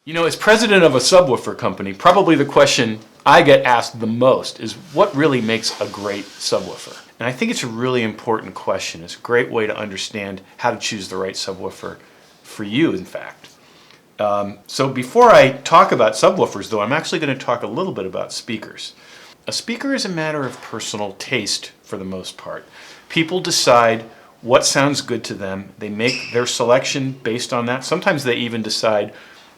You know, as president of a subwoofer company, probably the question I get asked the most is what really makes a great subwoofer? And I think it's a really important question. It's a great way to understand how to choose the right subwoofer for you, in fact. So before I talk about subwoofers, though, I'm actually going to talk a little bit about speakers. A speaker is a matter of personal taste for the most part. People decide what sounds good to them. They make their selection based on that. Sometimes they even decide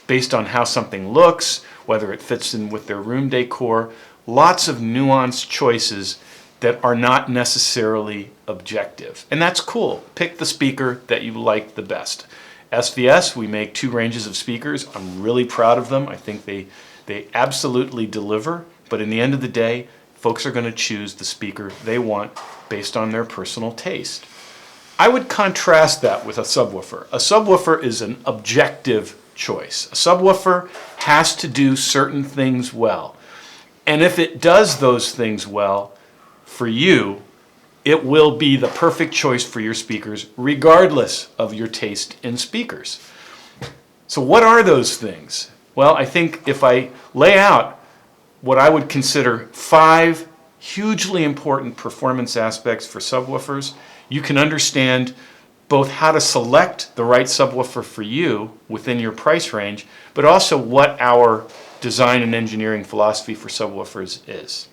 based on how something looks, whether it fits in with their room decor. Lots of nuanced choices that are not necessarily objective. And that's cool. Pick the speaker that you like the best. SVS, we make 2 ranges of speakers. I'm really proud of them. I think they absolutely deliver. But in the end of the day, folks are going to choose the speaker they want based on their personal taste. I would contrast that with a subwoofer. A subwoofer is an objective choice. A subwoofer has to do certain things well. And if it does those things well for you, it will be the perfect choice for your speakers regardless of your taste in speakers. So what are those things? Well, I think if I lay out what I would consider 5 hugely important performance aspects for subwoofers, you can understand both how to select the right subwoofer for you within your price range, but also what our design and engineering philosophy for subwoofers is.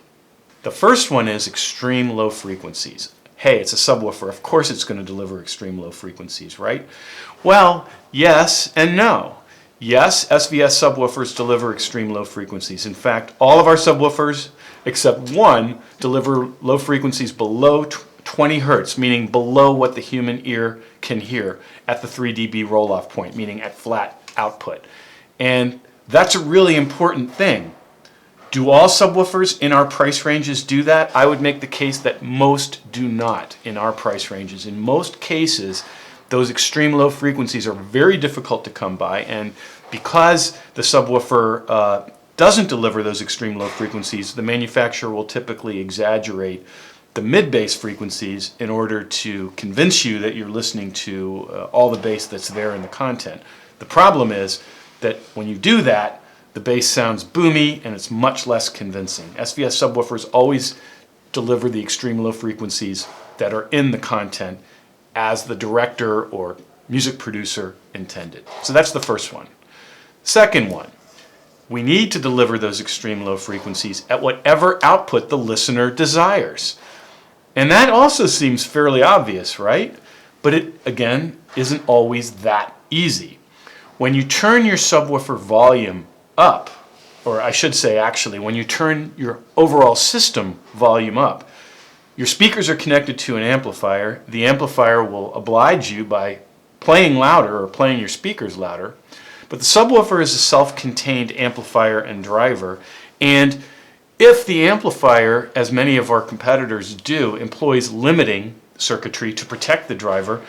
The first one is extreme low frequencies. Hey, it's a subwoofer. Of course it's going to deliver extreme low frequencies, right? Well, yes and no. Yes, SVS subwoofers deliver extreme low frequencies. In fact, all of our subwoofers, except one, deliver low frequencies below 20 hertz, meaning below what the human ear can hear at the 3 dB roll-off point, meaning at flat output. And that's a really important thing. Do all subwoofers in our price ranges do that? I would make the case that most do not in our price ranges. In most cases, those extreme low frequencies are very difficult to come by, and because the subwoofer doesn't deliver those extreme low frequencies, the manufacturer will typically exaggerate the mid-bass frequencies in order to convince you that you're listening to all the bass that's there in the content. The problem is that when you do that, the bass sounds boomy and it's much less convincing. SVS subwoofers always deliver the extreme low frequencies that are in the content as the director or music producer intended. So that's the first one. Second one, we need to deliver those extreme low frequencies at whatever output the listener desires. And that also seems fairly obvious, right? But it, again, isn't always that easy. When you turn your subwoofer volume up, or I should say actually, when you turn your overall system volume up, your speakers are connected to an amplifier. The amplifier will oblige you by playing louder or playing your speakers louder. But the subwoofer is a self-contained amplifier and driver, and if the amplifier, as many of our competitors do, employs limiting circuitry to protect the driver,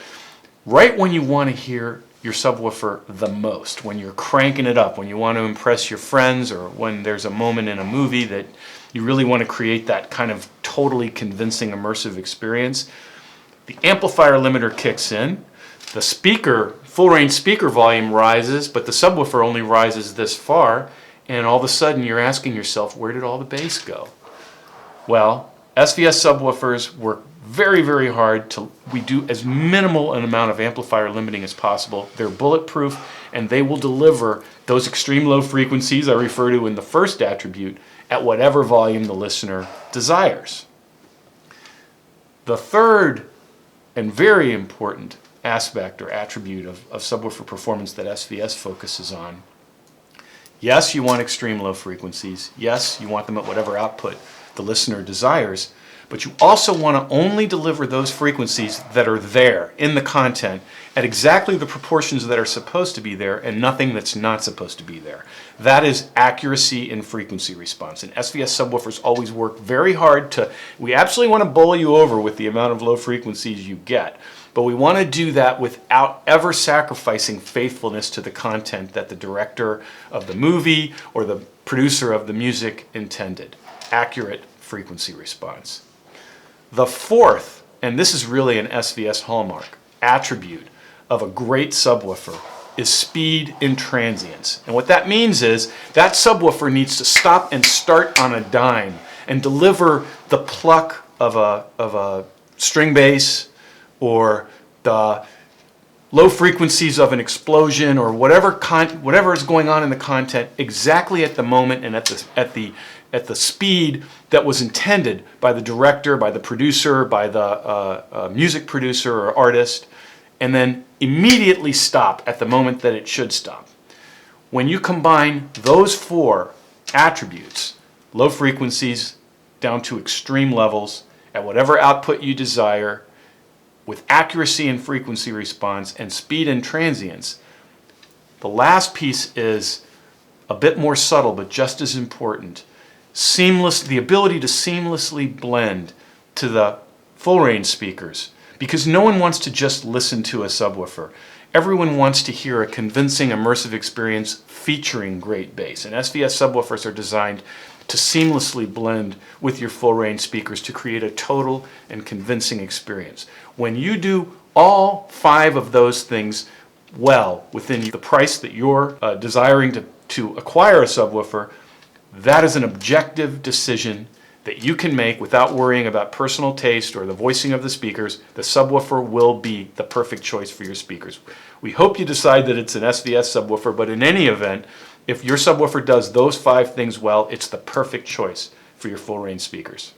right when you want to hear your subwoofer the most, when you're cranking it up, when you want to impress your friends, or when there's a moment in a movie that you really want to create that kind of totally convincing immersive experience, the amplifier limiter kicks in, the speaker, full range speaker volume rises, but the subwoofer only rises this far, and all of a sudden you're asking yourself, where did all the bass go? Well, SVS subwoofers work very, very hard to, we do as minimal an amount of amplifier limiting as possible. They're bulletproof, and they will deliver those extreme low frequencies I refer to in the first attribute at whatever volume the listener desires. The third and very important aspect or attribute of subwoofer performance that SVS focuses on, yes, you want extreme low frequencies. Yes, you want them at whatever output the listener desires, but you also want to only deliver those frequencies that are there in the content at exactly the proportions that are supposed to be there and nothing that's not supposed to be there. That is accuracy in frequency response. And SVS subwoofers always work very hard to, we absolutely want to bowl you over with the amount of low frequencies you get. But we want to do that without ever sacrificing faithfulness to the content that the director of the movie or the producer of the music intended. Accurate frequency response. The fourth, and this is really an SVS hallmark, attribute of a great subwoofer is speed in transients. And what that means is that subwoofer needs to stop and start on a dime and deliver the pluck of a string bass or the low frequencies of an explosion or whatever is going on in the content exactly at the moment and at the speed that was intended by the director, by the producer, by the music producer or artist, and then immediately stop at the moment that it should stop. When you combine those four attributes, low frequencies down to extreme levels, at whatever output you desire, with accuracy and frequency response and speed and transients, the last piece is a bit more subtle but just as important. The ability to seamlessly blend to the full range speakers, because no one wants to just listen to a subwoofer. Everyone wants to hear a convincing immersive experience featuring great bass, and SVS subwoofers are designed to seamlessly blend with your full range speakers to create a total and convincing experience. When you do all 5 of those things well within the price that you're desiring to acquire a subwoofer, that is an objective decision that you can make without worrying about personal taste or the voicing of the speakers. The subwoofer will be the perfect choice for your speakers. We hope you decide that it's an SVS subwoofer, but in any event, if your subwoofer does those 5 things well, it's the perfect choice for your full range speakers.